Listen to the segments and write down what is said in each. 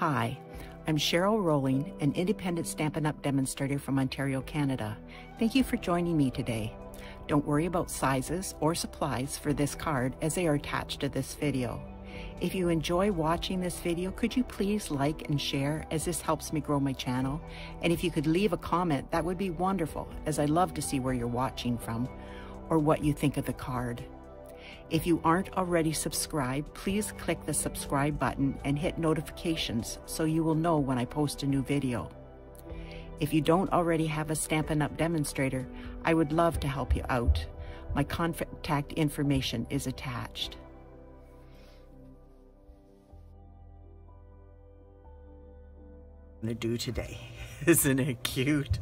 Hi, I'm Cheryl Rowling, an independent Stampin' Up! Demonstrator from Ontario, Canada. Thank you for joining me today. Don't worry about sizes or supplies for this card as they are attached to this video. If you enjoy watching this video, could you please like and share as this helps me grow my channel? And if you could leave a comment, that would be wonderful, as I love to see where you're watching from or what you think of the card. If you aren't already subscribed, please click the subscribe button and hit notifications so you will know when I post a new video. If you don't already have a Stampin' Up! Demonstrator, I would love to help you out. My contact information is attached. I'm gonna do today. Isn't it cute?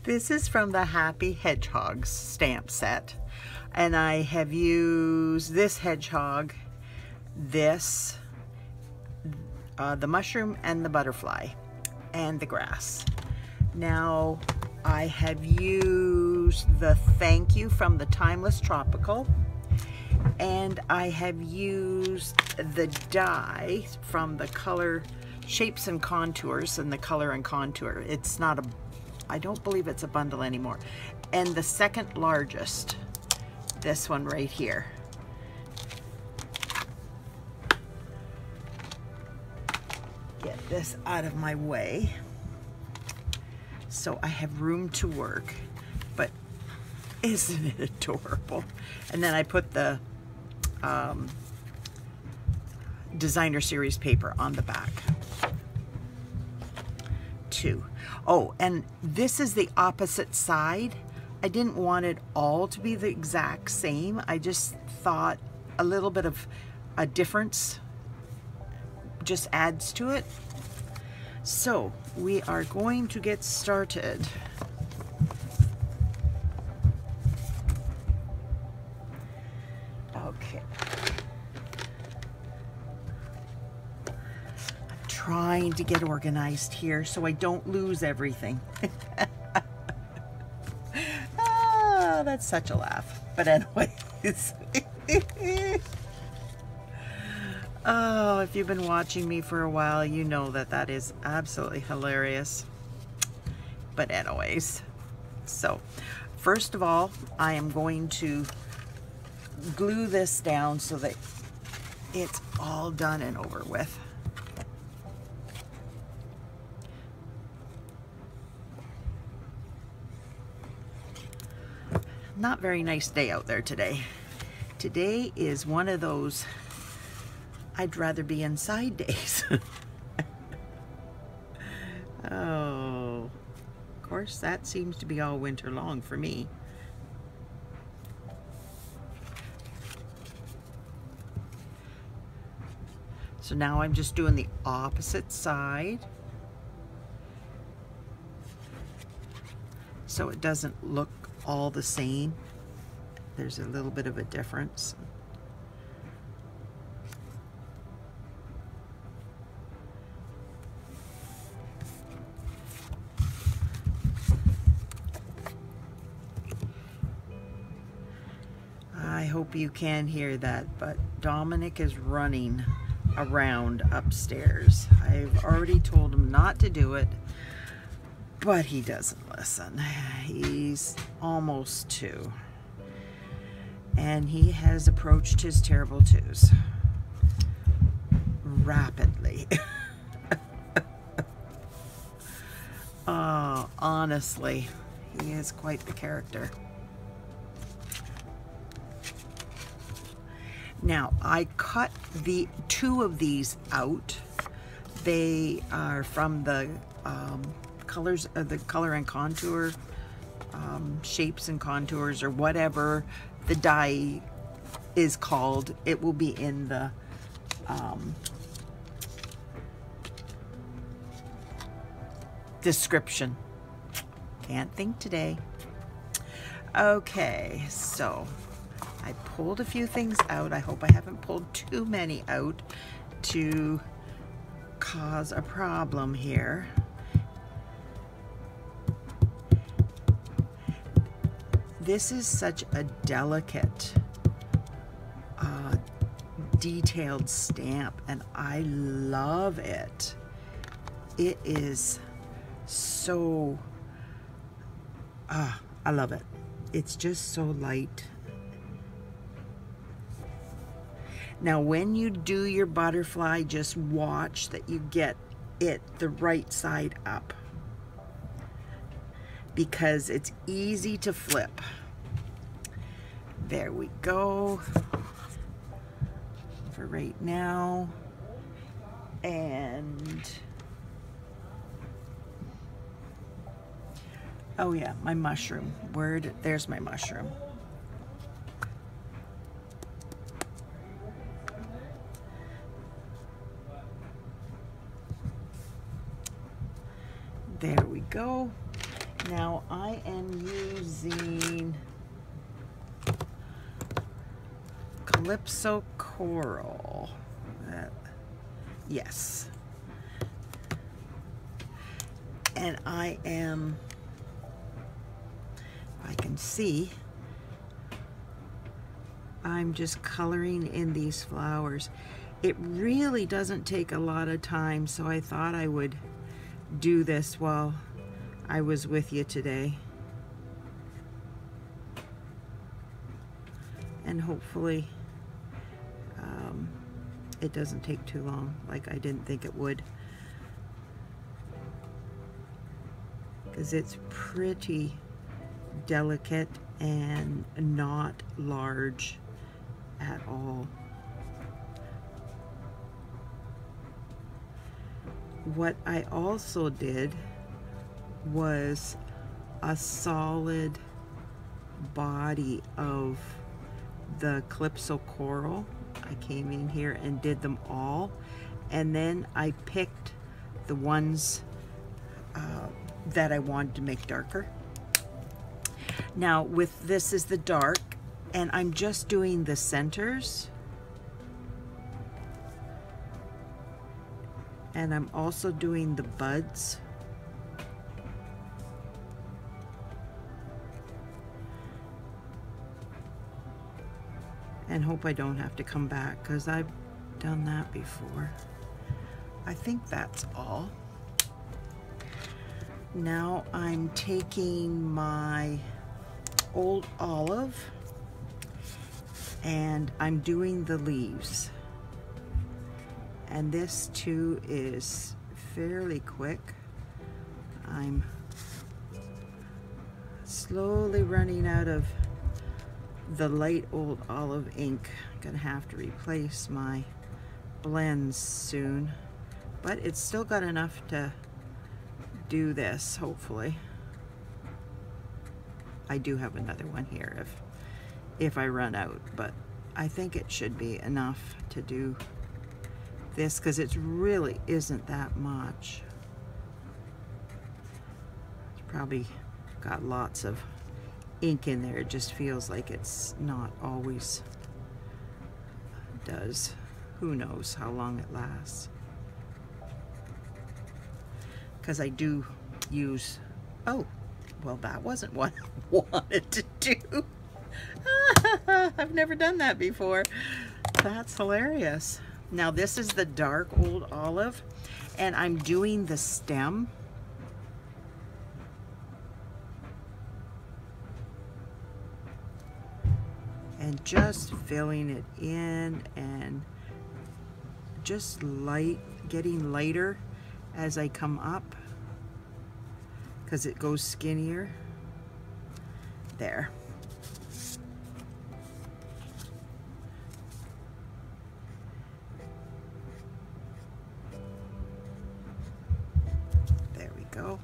This is from the Happy Hedgehogs stamp set, and I have used this hedgehog, this, the mushroom and the butterfly, and the grass. Now I have used the thank you from the Timeless Tropical, and I have used the die from the color Shapes and Contours and the Color and Contour. It's not a, I don't believe it's a bundle anymore. And the second largest, this one right here. Get this out of my way so I have room to work. But isn't it adorable? And then I put the designer series paper on the back too. Oh, and this is the opposite side. I didn't want it all to be the exact same. I just thought a little bit of a difference just adds to it. So we are going to get started. Okay. I'm trying to get organized here so I don't lose everything. Oh, that's such a laugh. But anyways. Oh, if you've been watching me for a while, you know that that is absolutely hilarious. But anyways, so first of all, I am going to glue this down so that it's all done and over with. Not very nice day out there today. Today is one of those I'd rather be inside days. Oh, of course that seems to be all winter long for me. So now I'm just doing the opposite side so it doesn't look all the same. There's a little bit of a difference. I hope you can hear that, but Dominic is running around upstairs. I've already told him not to do it, but he doesn't listen. He's almost 2, and he has approached his terrible 2s rapidly. Oh, honestly, he is quite the character. Now, I cut the 2 of these out. They are from the colors of the Color and Contour, Shapes and Contours, or whatever the die is called. It will be in the description. Can't think today. Okay, so I pulled a few things out. I hope I haven't pulled too many out to cause a problem here. This is such a delicate detailed stamp, and I love it. It is so, I love it. It's just so light. Now when you do your butterfly, just watch that you get it the right side up, because it's easy to flip. There we go for right now. And oh yeah, my mushroom. There's my mushroom. There we go. Now I am using Calypso Coral. Yes. And I am, I can see, I'm just coloring in these flowers. It really doesn't take a lot of time, so I thought I would do this while I was with you today. And hopefully it doesn't take too long, like I didn't think it would, because it's pretty delicate and not large at all. What I also did was a solid body of the Calypso Coral. I came in here and did them all, and then I picked the ones that I wanted to make darker. Now with this is the dark, and I'm just doing the centers, and I'm also doing the buds. And hope I don't have to come back, because I've done that before. I think that's all. Now I'm taking my old olive and I'm doing the leaves. And this too is fairly quick. I'm slowly running out of the light old olive ink. I'm gonna have to replace my blends soon, but it's still got enough to do this, hopefully. I do have another one here if I run out, but I think it should be enough to do this, because it really isn't that much. It's probably got lots of ink in there. It just feels like it's not always does. Who knows how long it lasts, because I do use, oh well, that wasn't what I wanted to do. I've never done that before. That's hilarious. Now this is the dark old olive, and I'm doing the stem. And just filling it in and just getting lighter as I come up, because it goes skinnier. There. There we go.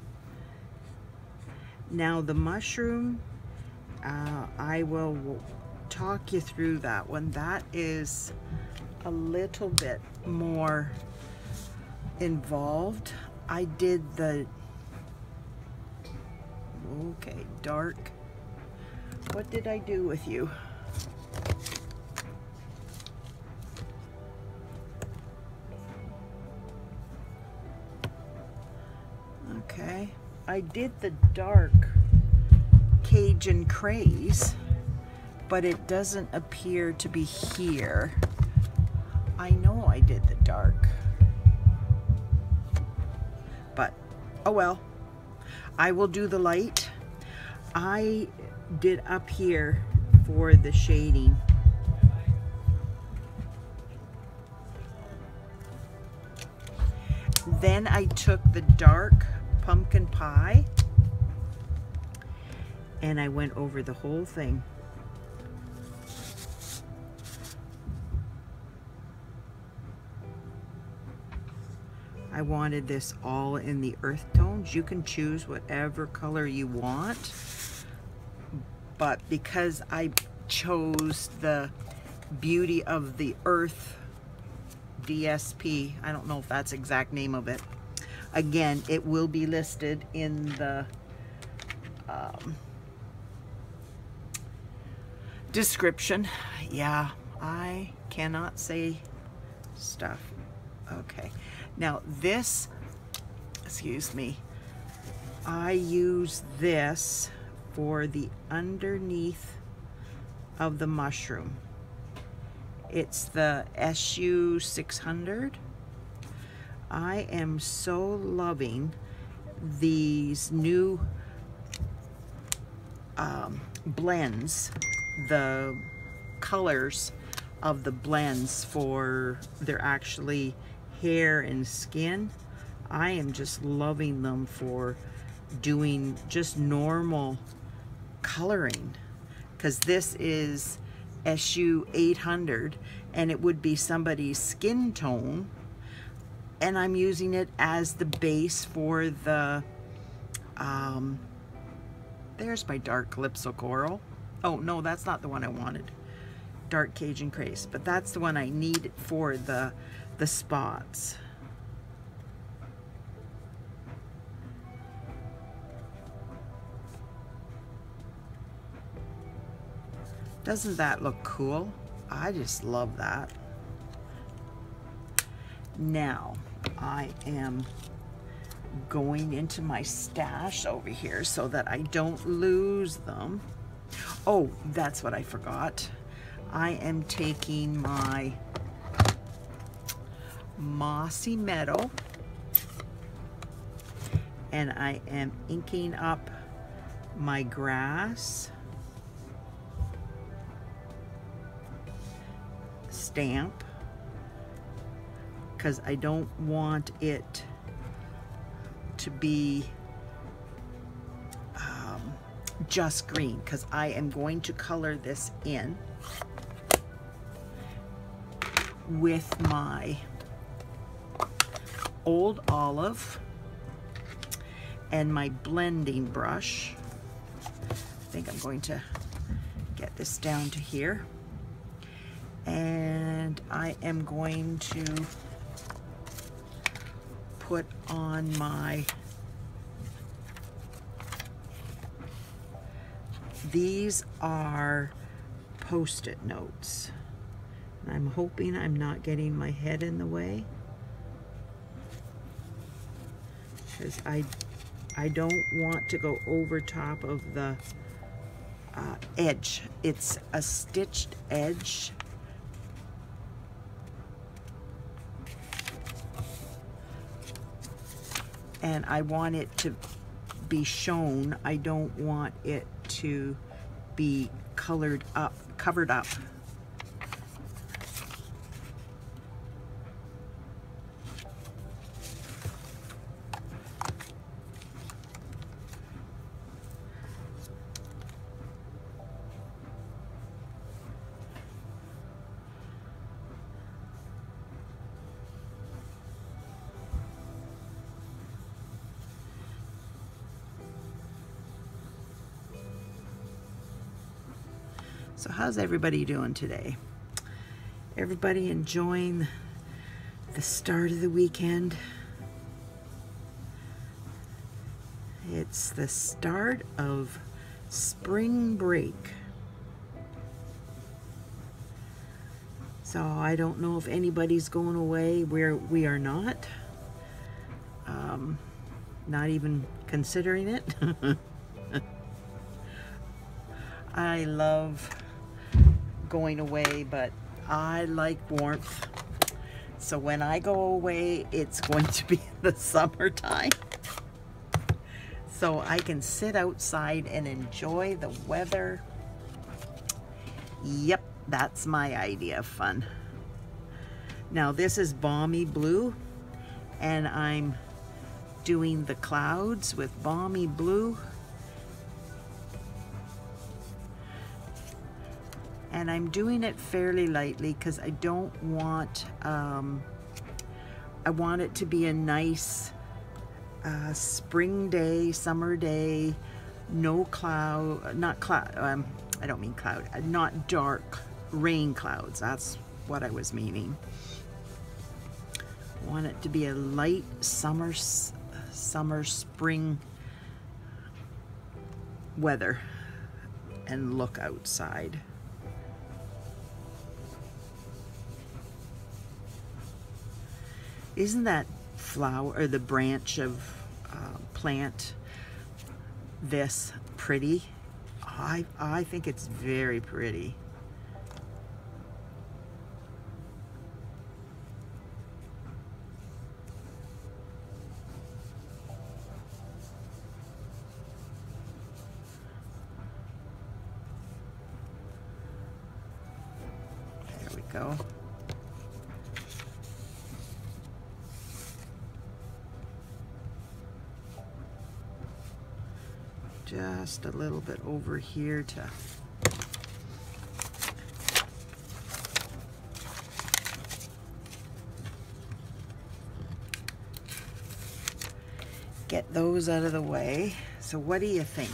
Now the mushroom, I will talk you through that one. That is a little bit more involved. I did the, okay, dark. What did I do with you? Okay, I did the dark Cajun Craze, but it doesn't appear to be here. I know I did the dark, but oh well. I will do the light. I did up here for the shading. Then I took the dark pumpkin pie and I went over the whole thing. I wanted this all in the earth tones. You can choose whatever color you want, but because I chose the Beauty of the Earth DSP, I don't know if that's the exact name of it. Again, it will be listed in the description. Yeah, I cannot say stuff. Okay. Now this, excuse me, I use this for the underneath of the mushroom. It's the SU 600. I am so loving these new blends, the colors of the blends for their actually hair and skin. I am just loving them for doing just normal coloring, because this is SU 800 and it would be somebody's skin tone, and I'm using it as the base for the there's my dark Calypso Coral. Oh no, that's not the one I wanted. Dark Cajun Craze, but that's the one I need for the spots. Doesn't that look cool? I just love that. Now I am going into my stash over here so that I don't lose them. Oh, that's what I forgot. I am taking my Mossy Meadow and I am inking up my grass stamp, because I don't want it to be just green, because I am going to color this in with my Old Olive and my blending brush. I think I'm going to get this down to here, and I am going to put on my, these are Post-it notes. I'm hoping I'm not getting my head in the way, because I don't want to go over top of the edge. It's a stitched edge. And I want it to be shown. I don't want it to be colored up, covered up. So how's everybody doing today? Everybody enjoying the start of the weekend? It's the start of spring break. So I don't know if anybody's going away. We are not. Not even considering it. I love going away, but I like warmth. So when I go away, it's going to be in the summertime. So I can sit outside and enjoy the weather. Yep, that's my idea of fun. Now this is Balmy Blue, and I'm doing the clouds with Balmy Blue. And I'm doing it fairly lightly because I don't want, I want it to be a nice spring day, summer day, no cloud, not cloud, I don't mean cloud, not dark rain clouds. That's what I was meaning. I want it to be a light summer, spring weather and look outside. Isn't that flower, or the branch of plant, this pretty? I think it's very pretty. There we go. Just a little bit over here to get those out of the way. So what do you think?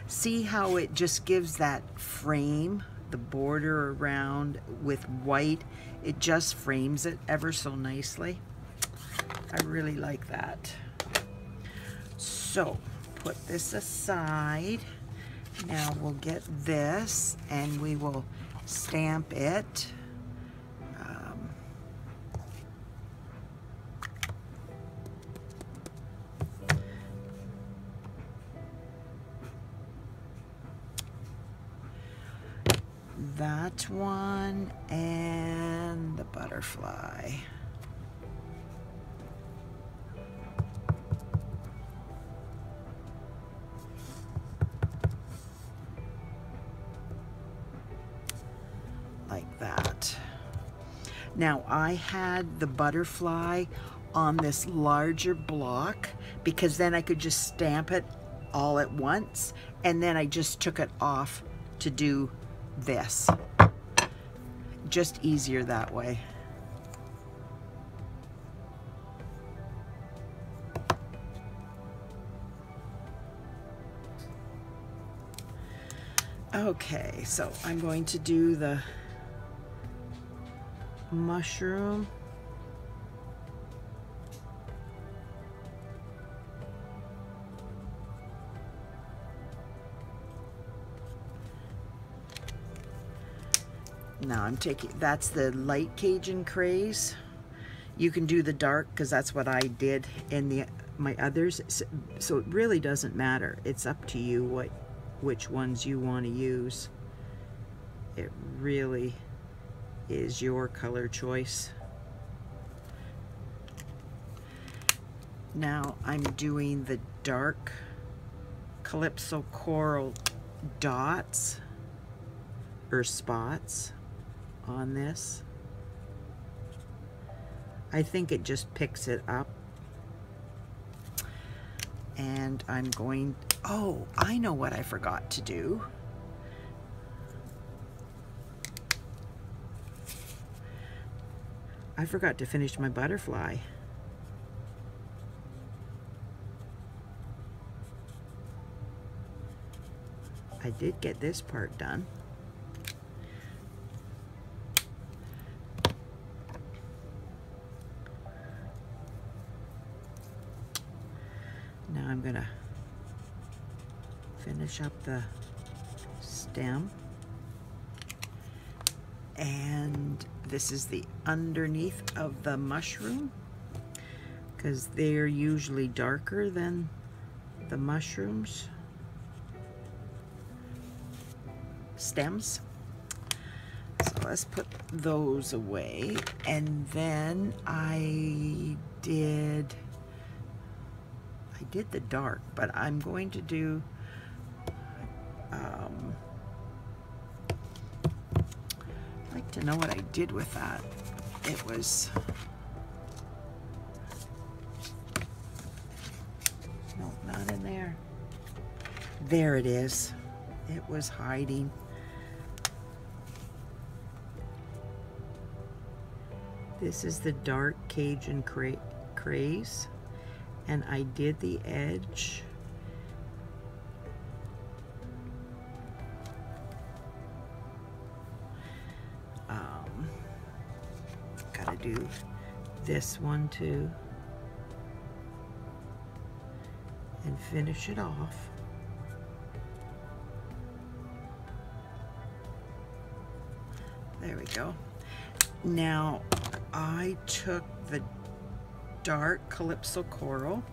See how it just gives that frame, the border around with white, it just frames it ever so nicely. I really like that. So put this aside. Now we'll get this and we will stamp it. That one and the butterfly. Like that. Now I had the butterfly on this larger block because then I could just stamp it all at once, and then I just took it off to do this. Just easier that way. Okay, so I'm going to do the mushroom. Now I'm taking, that's the light Cajun Craze. You can do the dark because that's what I did in my others. So it really doesn't matter. It's up to you which ones you want to use. It really is your color choice. Now I'm doing the dark Calypso Coral dots or spots on this. I think it just picks it up. And I'm going, oh, I know what I forgot to do. I forgot to finish my butterfly. I did get this part done. Now I'm gonna finish up the stem. And this is the underneath of the mushroom, because they're usually darker than the mushrooms stems. So let's put those away. And then I did the dark, but I'm going to do I'd like to know what I did with that. It was, no, not in there. There it is. It was hiding. This is the dark Cajun Craze, and I did the edge. Gotta do this one too, and finish it off. There we go. Now I took the dark Calypso Coral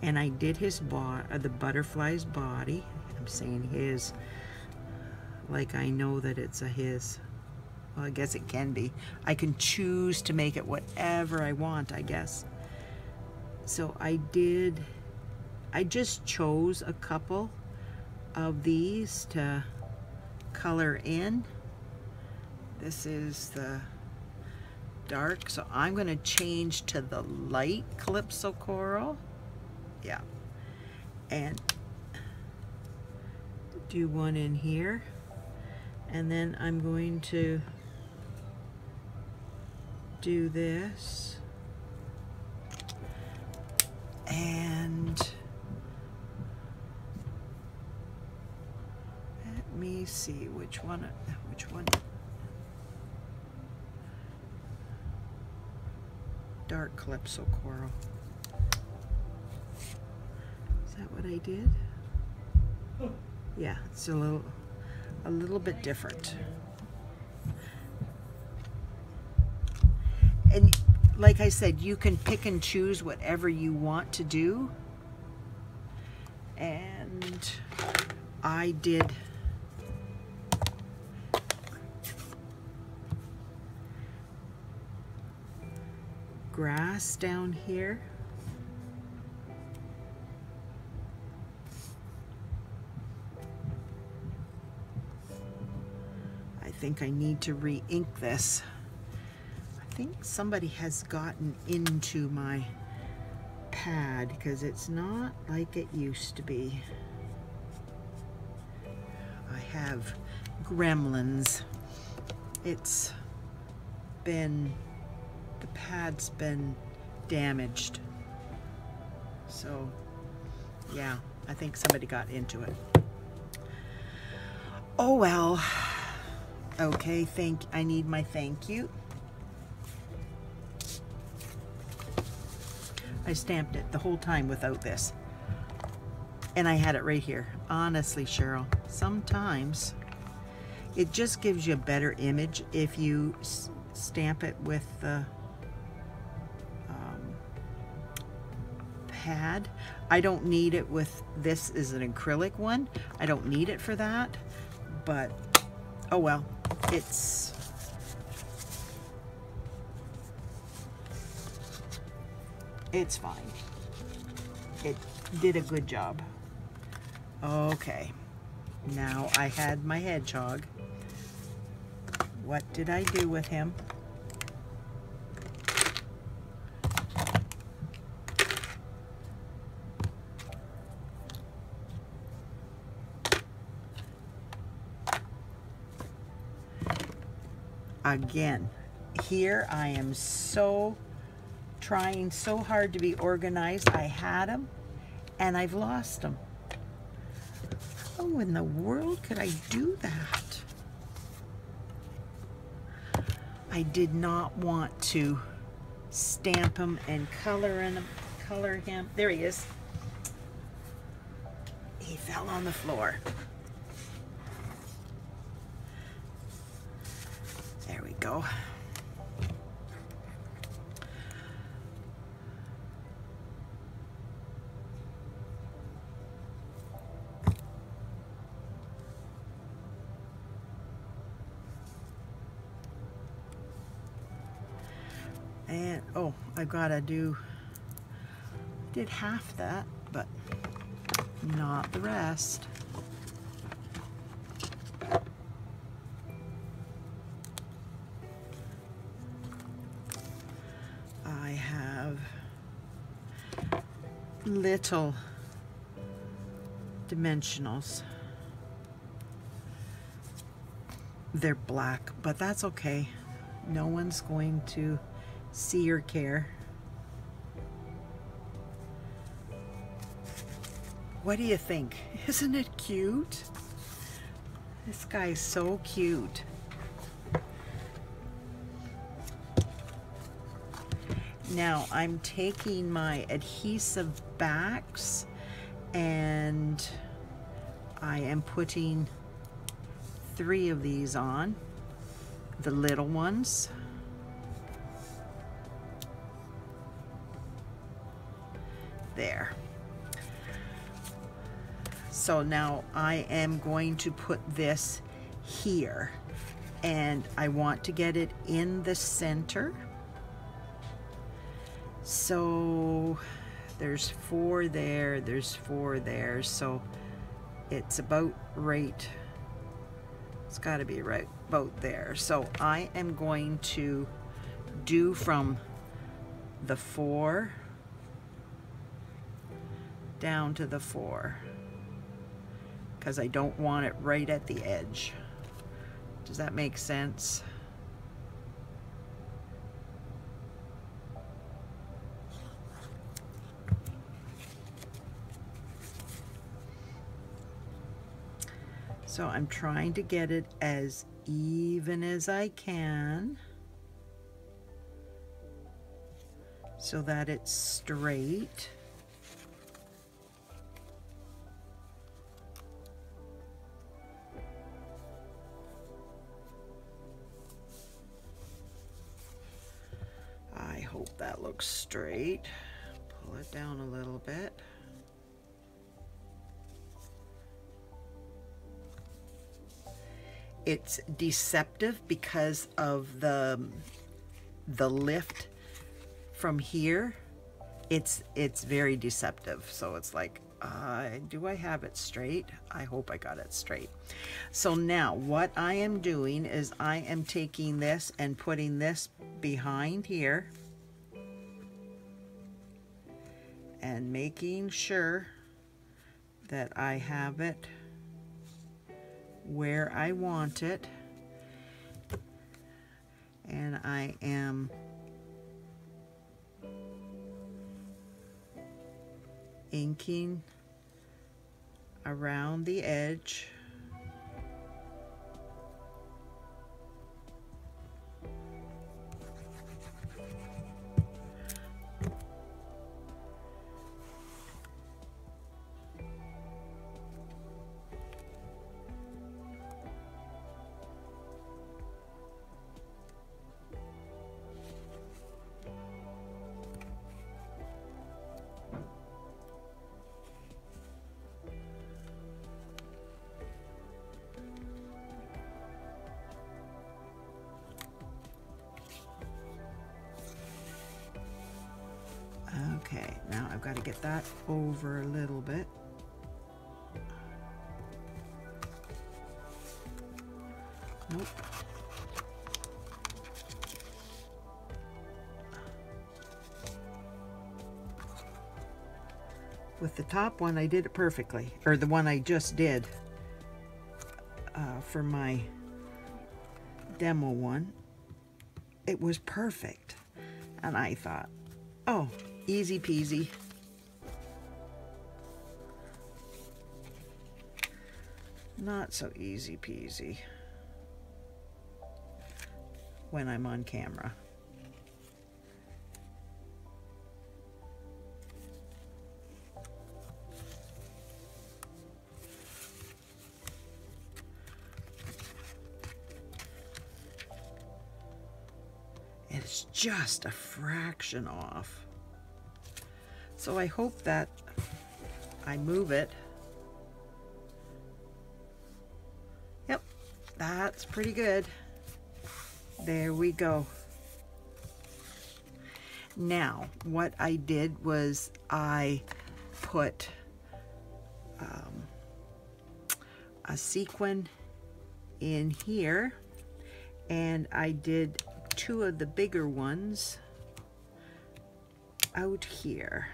and I did his the butterfly's body. I'm saying his like I know that it's a his. Well, I guess it can be. I can choose to make it whatever I want, I guess. So I just chose a couple of these to color in. This is the dark, so I'm going to change to the light Calypso Coral. Yeah. And do one in here. And then I'm going to do this. And let me see which one. Dark Calypso Coral. Is that what I did? Yeah, it's a little bit different. And like I said, you can pick and choose whatever you want to do. And I did grass down here. I think I need to re-ink this. I think somebody has gotten into my pad because it's not like it used to be. I have gremlins. It's been, the pad's been damaged. So yeah, I think somebody got into it. Oh well. Okay, I need my thank you. I stamped it the whole time without this. And I had it right here. Honestly, Cheryl, sometimes it just gives you a better image if you stamp it with the pad. I don't need it with, this is an acrylic one. I don't need it for that, but oh well, it's fine. It did a good job. Okay, now I had my hedgehog. What did I do with him? Again, here I am trying so hard to be organized. I had them and I've lost them. How in the world could I do that? I did not want to stamp him and color him. There he is. He fell on the floor. There we go. oh, I've got to do, did half that, but not the rest. I have little Dimensionals. They're black, but that's okay. No one's going to see or care. What do you think? Isn't it cute? This guy's so cute. Now I'm taking my adhesive backs and I am putting 3 of these on, the little ones. There. So now I am going to put this here, and I want to get it in the center. So there's 4 there, there's 4 there, so it's about right. It's got to be right about there. So I am going to do from the 4 down to the 4 because I don't want it right at the edge. Does that make sense? So I'm trying to get it as even as I can so that it's straight. I hope that looks straight. Pull it down a little bit. It's deceptive because of the lift from here. It's very deceptive. So it's like, do I have it straight? I hope I got it straight. So now what I am doing is I am taking this and putting this behind here and making sure that I have it where I want it, and I am inking around the edge. Okay, now I've got to get that over a little bit. Nope. With the top one, I did it perfectly, or the one I just did for my demo one. It was perfect, and I thought, oh, easy peasy. Not so easy peasy when I'm on camera. It's just a fraction off. So I hope that I move it. Yep, that's pretty good. There we go. Now, what I did was I put a sequin in here, and I did 2 of the bigger ones out here.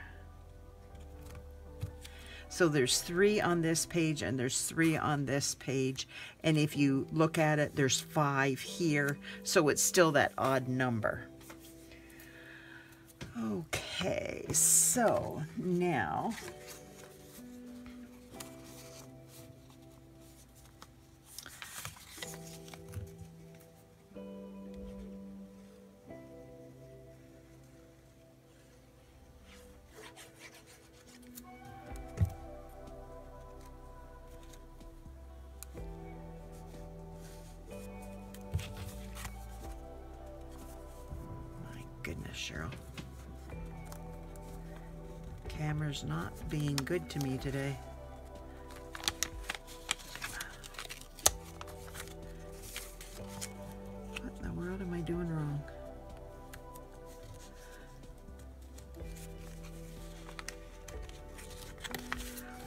So there's 3 on this page and there's 3 on this page, and if you look at it, there's 5 here, so it's still that odd number. Okay, so now goodness, Cheryl. Camera's not being good to me today. What in the world am I doing wrong?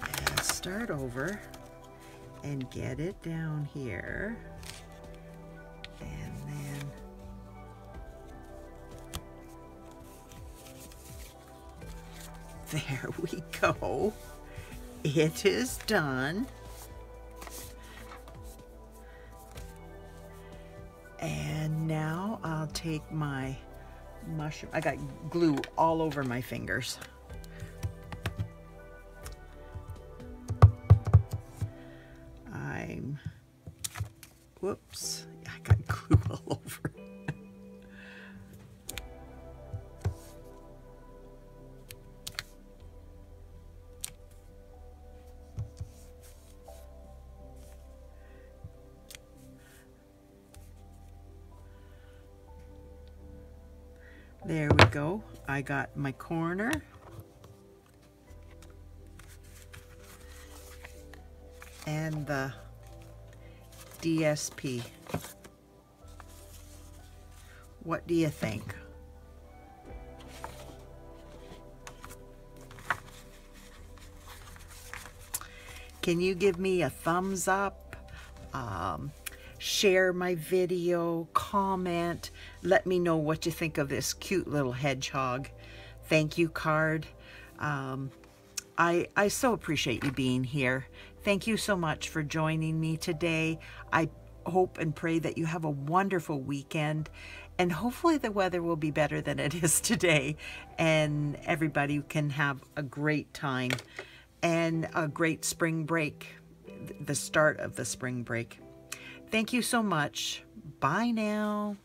And start over and get it down here. There we go. It is done. And now I'll take my mushroom. I got glue all over my fingers. Whoops, I got glue all over. There we go. I got my corner. And the DSP. What do you think? Can you give me a thumbs up? Share my video, comment, let me know what you think of this cute little hedgehog thank you card. I so appreciate you being here. Thank you so much for joining me today. I hope and pray that you have a wonderful weekend, and hopefully the weather will be better than it is today, and everybody can have a great time and a great spring break, the start of the spring break. Thank you so much. Bye now.